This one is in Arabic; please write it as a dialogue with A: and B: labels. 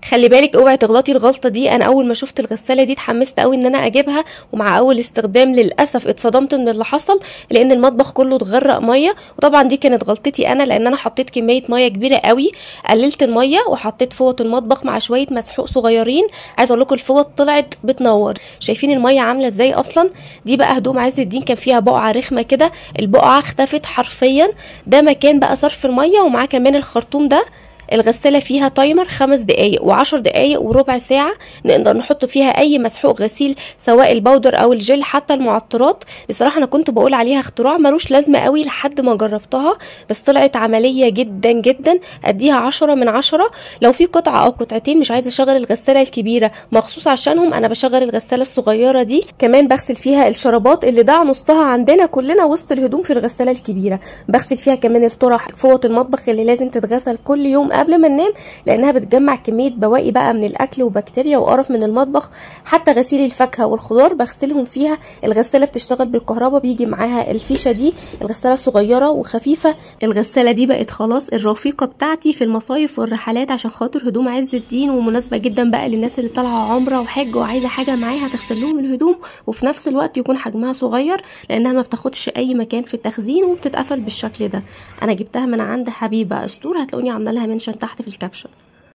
A: خلي بالك اوعي تغلطي الغلطه دي. انا اول ما شفت الغساله دي اتحمست قوي ان انا اجيبها، ومع اول استخدام للاسف اتصدمت من اللي حصل، لان المطبخ كله اتغرق ميه. وطبعا دي كانت غلطتي انا، لان انا حطيت كميه ميه كبيره قوي، قللت الميه وحطيت فوط المطبخ مع شويه مسحوق صغيرين. عايزه اقول لكم الفوط طلعت بتنور. شايفين الميه عامله ازاي اصلا؟ دي بقى هدوم عز الدين كان فيها بقعه رخمه كده، البقعه اختفت حرفيا. ده مكان بقى صرف الميه، ومعاه كمان الخرطوم ده. الغسالة فيها تايمر 5 دقايق و10 دقايق وربع ساعة، نقدر نحط فيها اي مسحوق غسيل سواء البودر او الجل حتى المعطرات. بصراحة انا كنت بقول عليها اختراع ملوش لازمة قوي لحد ما جربتها، بس طلعت عملية جدا جدا، اديها 10 من 10. لو في قطعة او قطعتين مش عايزة اشغل الغسالة الكبيرة مخصوص عشانهم، انا بشغل الغسالة الصغيرة دي. كمان بغسل فيها الشرابات اللي ضاع نصها عندنا كلنا وسط الهدوم في الغسالة الكبيرة. بغسل فيها كمان الطرح، فوط المطبخ اللي لازم تتغسل كل يوم قبل ما ننام، لانها بتجمع كميه بواقي بقى من الاكل وبكتيريا وقرف من المطبخ. حتى غسيل الفاكهه والخضار بغسلهم فيها. الغساله بتشتغل بالكهرباء، بيجي معاها الفيشه دي. الغساله صغيره وخفيفه. الغساله دي بقت خلاص الرفيقه بتاعتي في المصايف والرحلات، عشان خاطر هدوم عز الدين، ومناسبه جدا بقى للناس اللي طالعه عمره وحج وعايزه حاجه معاها تغسل لهم الهدوم، وفي نفس الوقت يكون حجمها صغير، لانها ما بتاخدش اي مكان في التخزين وبتتقفل بالشكل ده. انا جبتها من عند حبيبه اسطور، هتلاقوني عامله لها منشن تحت في الكابشن.